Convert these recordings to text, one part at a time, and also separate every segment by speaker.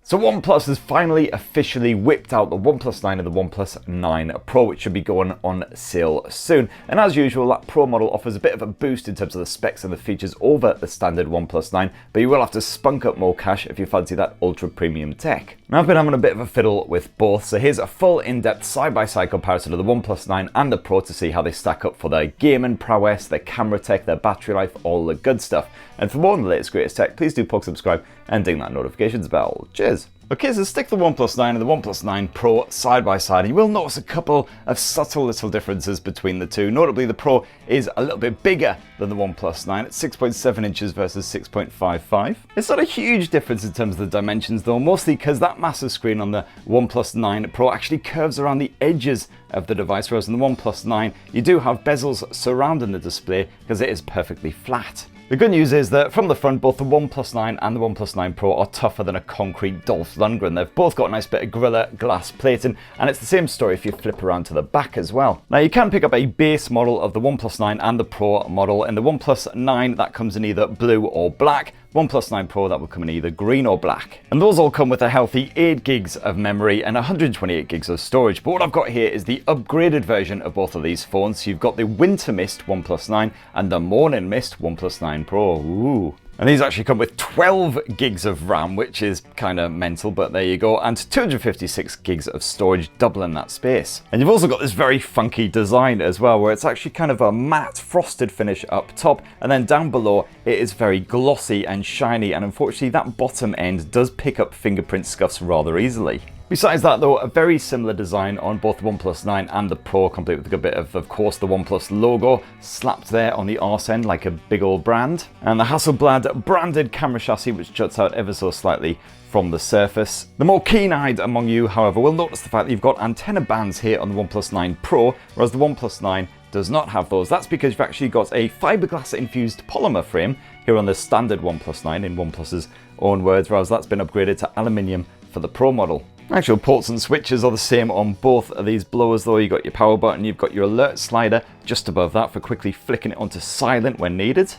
Speaker 1: So OnePlus has finally officially whipped out the OnePlus 9 and the OnePlus 9 Pro, which should be going on sale soon. And as usual, that Pro model offers a bit of a boost in terms of the specs and the features over the standard OnePlus 9, but you will have to spunk up more cash if you fancy that ultra premium tech. Now I've been having a bit of a fiddle with both, so here's a full in-depth side-by-side comparison of the OnePlus 9 and the Pro to see how they stack up for their gaming prowess, their camera tech, their battery life, all the good stuff. And for more on the latest greatest tech, please do subscribe and ding that notifications bell. Cheers! Okay, so stick the OnePlus 9 and the OnePlus 9 Pro side by side, and you will notice a couple of subtle little differences between the two. Notably, the Pro is a little bit bigger than the OnePlus 9 at 6.7 inches versus 6.55. It's not a huge difference in terms of the dimensions though, mostly because that massive screen on the OnePlus 9 Pro actually curves around the edges of the device, whereas in the OnePlus 9 you do have bezels surrounding the display because it is perfectly flat. The good news is that from the front, both the OnePlus 9 and the OnePlus 9 Pro are tougher than a concrete Dolph Lundgren. They've both got a nice bit of Gorilla Glass plating, and it's the same story if you flip around to the back as well. Now you can pick up a base model of the OnePlus 9 and the Pro model. In the OnePlus 9, that comes in either blue or black. OnePlus 9 Pro, that will come in either green or black. And those all come with a healthy 8 gigs of memory and 128 gigs of storage. But what I've got here is the upgraded version of both of these phones. So you've got the Winter Mist OnePlus 9 and the Morning Mist OnePlus 9 Pro. Ooh. And these actually come with 12 gigs of RAM, which is kind of mental, but there you go, and 256 gigs of storage, doubling that space. And you've also got this very funky design as well, where it's actually kind of a matte frosted finish up top, and then down below it is very glossy and shiny, and unfortunately that bottom end does pick up fingerprint scuffs rather easily. Besides that though, a very similar design on both the OnePlus 9 and the Pro, complete with a good bit of course, the OnePlus logo slapped there on the arse end like a big old brand. And the Hasselblad branded camera chassis, which juts out ever so slightly from the surface. The more keen-eyed among you, however, will notice the fact that you've got antenna bands here on the OnePlus 9 Pro, whereas the OnePlus 9 does not have those. That's because you've actually got a fiberglass infused polymer frame here on the standard OnePlus 9 in OnePlus's own words, whereas that's been upgraded to aluminium for the Pro model. Actual ports and switches are the same on both of these blowers though. You've got your power button, you've got your alert slider just above that for quickly flicking it onto silent when needed.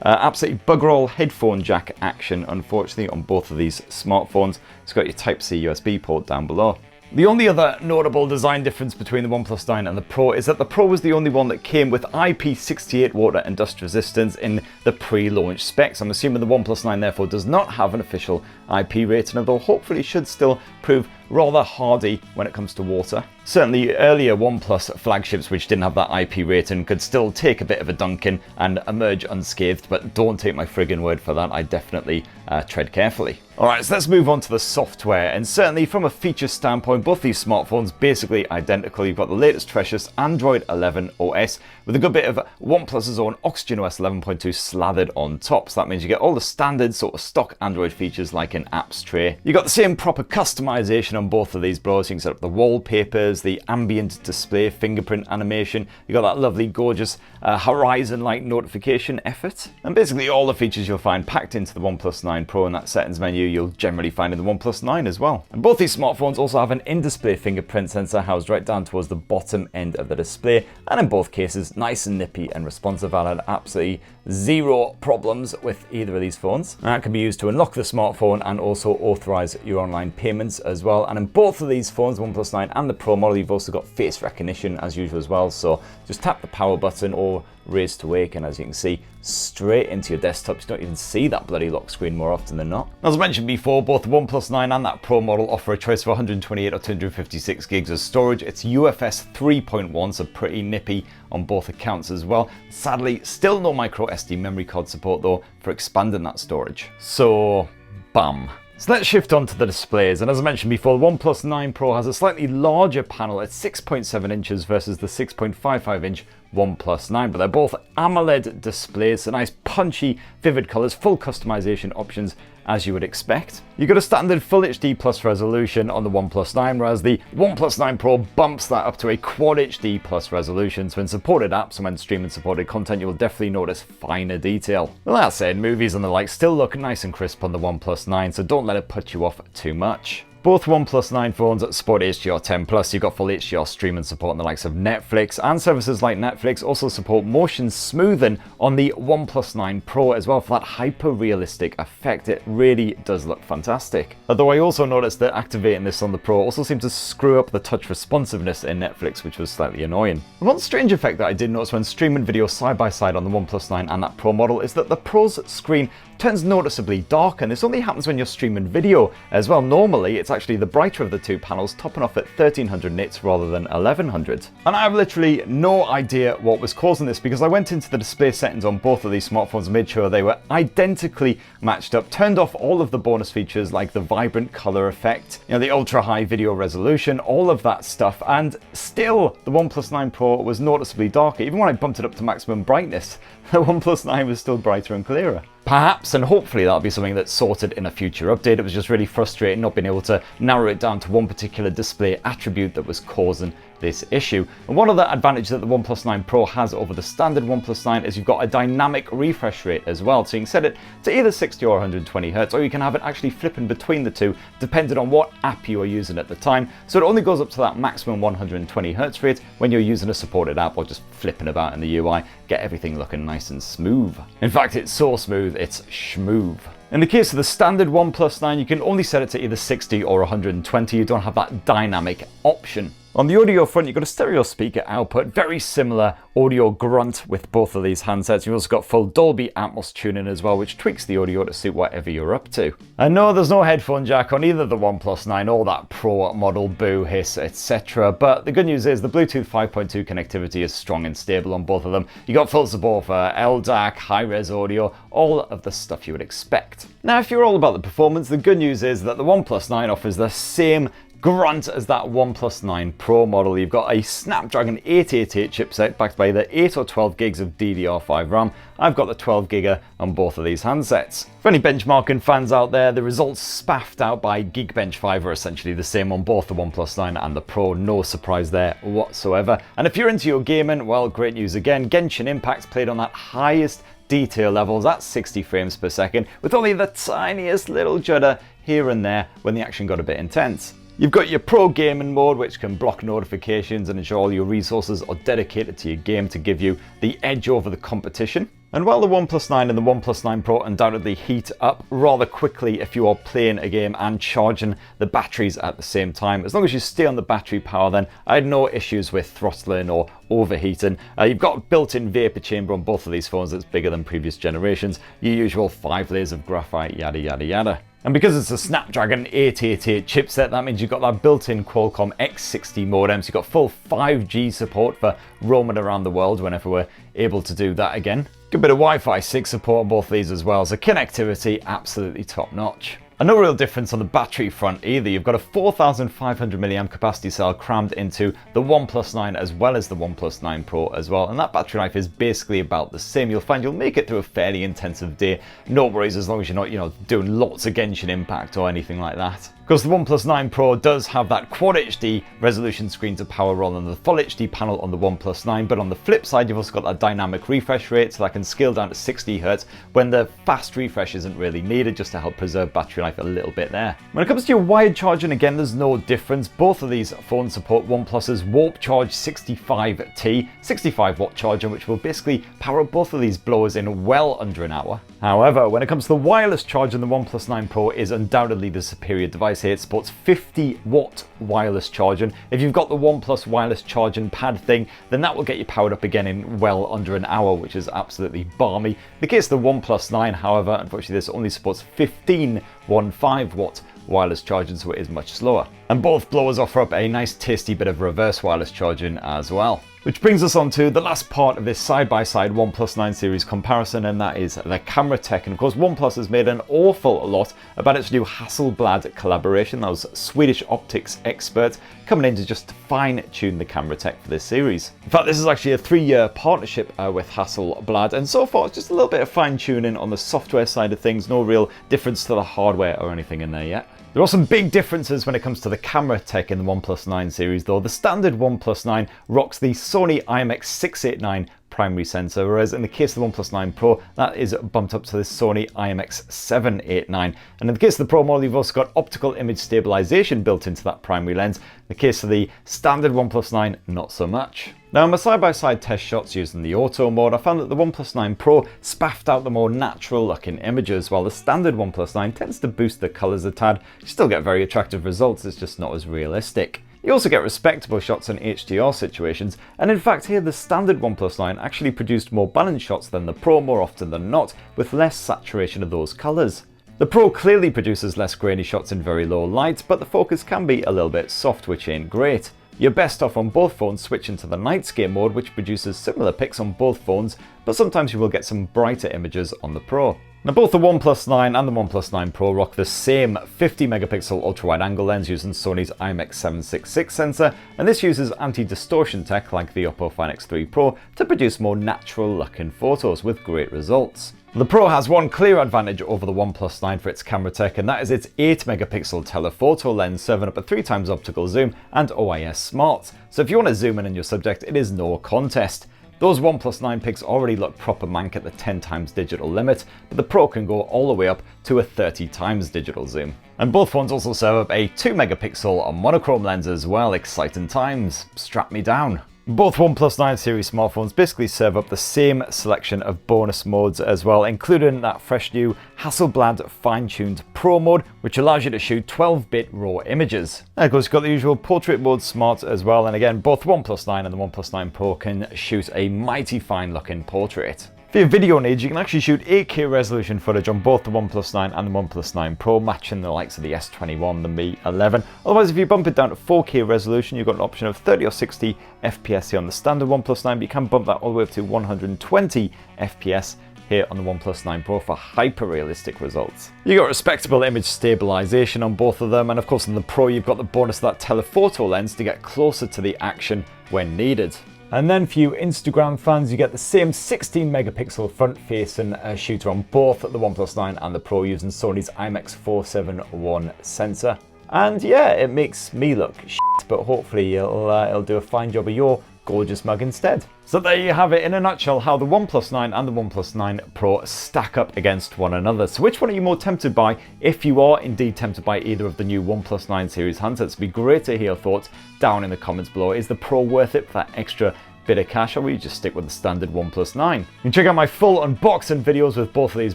Speaker 1: Absolutely bugger all headphone jack action, unfortunately, on both of these smartphones. It's got your Type-C USB port down below. The only other notable design difference between the OnePlus 9 and the Pro is that the Pro was the only one that came with IP68 water and dust resistance in the pre-launch specs. I'm assuming the OnePlus 9 therefore does not have an official IP rating, although hopefully should still prove rather hardy when it comes to water. Certainly earlier OnePlus flagships which didn't have that IP rating could still take a bit of a dunking and emerge unscathed, but don't take my friggin' word for that. I definitely tread carefully. Alright, so let's move on to the software, and certainly from a feature standpoint, both these smartphones basically identical. You've got the latest freshest Android 11 OS with a good bit of OnePlus's own OxygenOS 11.2 slathered on top, so that means you get all the standard sort of stock Android features like an apps tray. You've got the same proper customization on both of these bros. You can set up the wallpapers, the ambient display, fingerprint animation. You got that lovely gorgeous horizon-like notification effort, and basically all the features you'll find packed into the OnePlus 9 Pro in that settings menu you'll generally find in the OnePlus 9 as well. And both these smartphones also have an in-display fingerprint sensor housed right down towards the bottom end of the display, and in both cases nice and nippy and responsive. I had absolutely zero problems with either of these phones. And that can be used to unlock the smartphone and also authorize your online payments as well. And in both of these phones, the OnePlus 9 and the Pro model, you've also got face recognition as usual as well. So just tap the power button or raise to wake, and as you can see, straight into your desktop. You don't even see that bloody lock screen more often than not. As I mentioned before, both the OnePlus 9 and that Pro model offer a choice of 128 or 256 gigs of storage. It's UFS 3.1, so pretty nippy on both accounts as well. Sadly, still no micro SD memory card support though for expanding that storage. So, bum. So let's shift on to the displays, and as I mentioned before, the OnePlus 9 Pro has a slightly larger panel at 6.7 inches versus the 6.55 inch OnePlus 9, but they're both AMOLED displays, so nice punchy, vivid colors, full customization options as you would expect. You've got a standard Full HD Plus resolution on the OnePlus 9, whereas the OnePlus 9 Pro bumps that up to a Quad HD Plus resolution, so in supported apps and when streaming supported content, you'll definitely notice finer detail. Well, that said, movies and the like still look nice and crisp on the OnePlus 9, so don't let it put you off too much. Both OnePlus 9 phones support HDR10+, you've got full HDR streaming support on the likes of Netflix, and services like Netflix also support motion smoothing on the OnePlus 9 Pro as well for that hyper-realistic effect. It really does look fantastic. Although I also noticed that activating this on the Pro also seemed to screw up the touch responsiveness in Netflix, which was slightly annoying. And one strange effect that I did notice when streaming video side by side on the OnePlus 9 and that Pro model is that the Pro's screen turns noticeably dark, and this only happens when you're streaming video as well. Normally it's actually the brighter of the two panels, topping off at 1300 nits rather than 1100. And I have literally no idea what was causing this, because I went into the display settings on both of these smartphones, made sure they were identically matched up, turned off all of the bonus features like the vibrant color effect, the ultra high video resolution, all of that stuff, and still the OnePlus 9 Pro was noticeably darker. Even when I bumped it up to maximum brightness, the OnePlus 9 was still brighter and clearer. Perhaps, and hopefully that'll be something that's sorted in a future update. It was just really frustrating not being able to narrow it down to one particular display attribute that was causing this issue. And one other advantage that the OnePlus 9 Pro has over the standard OnePlus 9 is you've got a dynamic refresh rate as well. So you can set it to either 60 or 120 Hz, or you can have it actually flipping between the two depending on what app you are using at the time. So it only goes up to that maximum 120 Hz rate when you're using a supported app or just flipping about in the UI, get everything looking nice and smooth. In fact, it's so smooth, it's schmoove. In the case of the standard OnePlus 9, you can only set it to either 60 or 120. You don't have that dynamic option. On the audio front, you've got a stereo speaker output, very similar audio grunt with both of these handsets. You've also got full Dolby Atmos tuning as well, which tweaks the audio to suit whatever you're up to. And no, there's no headphone jack on either the OnePlus 9 or that Pro model, boo, hiss, etc. But the good news is the Bluetooth 5.2 connectivity is strong and stable on both of them. You got full support for LDAC, high-res audio, all of the stuff you would expect. Now, if you're all about the performance, the good news is that the OnePlus 9 offers the same grunt as that OnePlus 9 Pro model. You've got a Snapdragon 888 chipset backed by the 8 or 12 gigs of DDR5 RAM. I've got the 12 gig on both of these handsets. For any benchmarking fans out there, the results spaffed out by Geekbench 5 are essentially the same on both the OnePlus 9 and the Pro. No surprise there whatsoever. And if you're into your gaming, well, great news again. Genshin Impact played on that highest detail levels at 60 frames per second, with only the tiniest little judder here and there when the action got a bit intense. You've got your Pro gaming mode, which can block notifications and ensure all your resources are dedicated to your game to give you the edge over the competition. And while the OnePlus 9 and the OnePlus 9 Pro undoubtedly heat up rather quickly if you are playing a game and charging the batteries at the same time, as long as you stay on the battery power, then I had no issues with throttling or overheating. You've got a built-in vapor chamber on both of these phones that's bigger than previous generations, your usual 5 layers of graphite, yada yada yada. And because it's a Snapdragon 888 chipset, that means you've got that built-in Qualcomm X60 modem, so you've got full 5G support for roaming around the world whenever we're able to do that again. Good bit of Wi-Fi 6 support on both of these as well, so connectivity absolutely top-notch. And no real difference on the battery front either. You've got a 4,500 mAh capacity cell crammed into the OnePlus 9 as well as the OnePlus 9 Pro as well, and that battery life is basically about the same. You'll find you'll make it through a fairly intensive day. No worries as long as you're not, doing lots of Genshin Impact or anything like that. Of course, the OnePlus 9 Pro does have that Quad HD resolution screen to power rather than the Full HD panel on the OnePlus 9, but on the flip side, you've also got that dynamic refresh rate, so that can scale down to 60 Hz when the fast refresh isn't really needed, just to help preserve battery life a little bit there. When it comes to your wired charging, again, there's no difference. Both of these phones support OnePlus's Warp Charge 65T, 65-watt charger, which will basically power up both of these blowers in well under an hour. However, when it comes to the wireless charging, the OnePlus 9 Pro is undoubtedly the superior device here. It supports 50-watt wireless charging. If you've got the OnePlus wireless charging pad thing, then that will get you powered up again in well under an hour, which is absolutely balmy. In the case of the OnePlus 9, however, unfortunately this only supports 15-watt wireless charging, so it is much slower. And both blowers offer up a nice tasty bit of reverse wireless charging as well. Which brings us on to the last part of this side-by-side OnePlus 9 series comparison, and that is the camera tech. And of course, OnePlus has made an awful lot about its new Hasselblad collaboration. Those Swedish optics experts coming in to just fine-tune the camera tech for this series. In fact, this is actually a 3-year partnership with Hasselblad, and so far it's just a little bit of fine-tuning on the software side of things. No real difference to the hardware or anything in there yet. There are some big differences when it comes to the camera tech in the OnePlus 9 series though. The standard OnePlus 9 rocks the Sony IMX689 primary sensor, whereas in the case of the OnePlus 9 Pro, that is bumped up to the Sony IMX789. And in the case of the Pro model, you've also got optical image stabilization built into that primary lens. In the case of the standard OnePlus 9, not so much. Now, in my side-by-side test shots using the auto mode, I found that the OnePlus 9 Pro spaffed out the more natural looking images, while the standard OnePlus 9 tends to boost the colours a tad. You still get very attractive results, it's just not as realistic. You also get respectable shots in HDR situations, and in fact here the standard OnePlus 9 actually produced more balanced shots than the Pro more often than not, with less saturation of those colours. The Pro clearly produces less grainy shots in very low light, but the focus can be a little bit soft, which ain't great. You're best off on both phones switching to the night scape mode, which produces similar pics on both phones, but sometimes you will get some brighter images on the Pro. Now, both the OnePlus 9 and the OnePlus 9 Pro rock the same 50 megapixel ultra-wide angle lens using Sony's IMX766 sensor, and this uses anti-distortion tech like the Oppo Find X3 Pro to produce more natural looking photos with great results. The Pro has one clear advantage over the OnePlus 9 for its camera tech, and that is its 8 megapixel telephoto lens serving up a 3x optical zoom and OIS smart. So if you want to zoom in on your subject, it is no contest. Those OnePlus 9 pics already look proper mank at the 10x digital limit, but the Pro can go all the way up to a 30x digital zoom. And both phones also serve up a 2 megapixel monochrome lens as well. Exciting times. Strap me down. Both OnePlus 9 series smartphones basically serve up the same selection of bonus modes as well, including that fresh new Hasselblad fine-tuned Pro mode, which allows you to shoot 12-bit RAW images. And of course, you've got the usual portrait mode smart as well, and again, both OnePlus 9 and the OnePlus 9 Pro can shoot a mighty fine-looking portrait. For your video needs, you can actually shoot 8K resolution footage on both the OnePlus 9 and the OnePlus 9 Pro, matching the likes of the S21, the Mi 11. Otherwise, if you bump it down to 4K resolution, you've got an option of 30 or 60 FPS here on the standard OnePlus 9, but you can bump that all the way up to 120 FPS here on the OnePlus 9 Pro for hyper-realistic results. You got respectable image stabilization on both of them, and of course on the Pro you've got the bonus of that telephoto lens to get closer to the action when needed. And then for you Instagram fans, you get the same 16 megapixel front-facing shooter on both the OnePlus 9 and the Pro using Sony's IMX471 sensor. And yeah, it makes me look shit, but hopefully it'll do a fine job of your gorgeous mug instead. So there you have it in a nutshell, how the OnePlus 9 and the OnePlus 9 Pro stack up against one another. So which one are you more tempted by? If you are indeed tempted by either of the new OnePlus 9 series handsets, it'd be great to hear your thoughts down in the comments below. Is the Pro worth it for that extra bit of cash, or will you just stick with the standard OnePlus 9? You can check out my full unboxing videos with both of these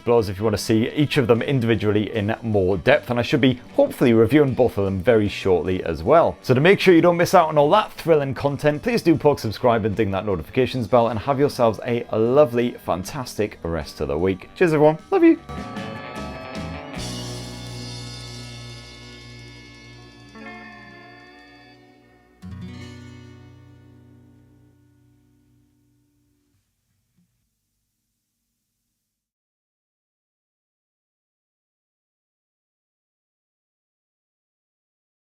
Speaker 1: below if you want to see each of them individually in more depth, and I should be hopefully reviewing both of them very shortly as well. So to make sure you don't miss out on all that thrilling content, please do poke subscribe and ding that notifications bell, and have yourselves a lovely, fantastic rest of the week. Cheers everyone, love you!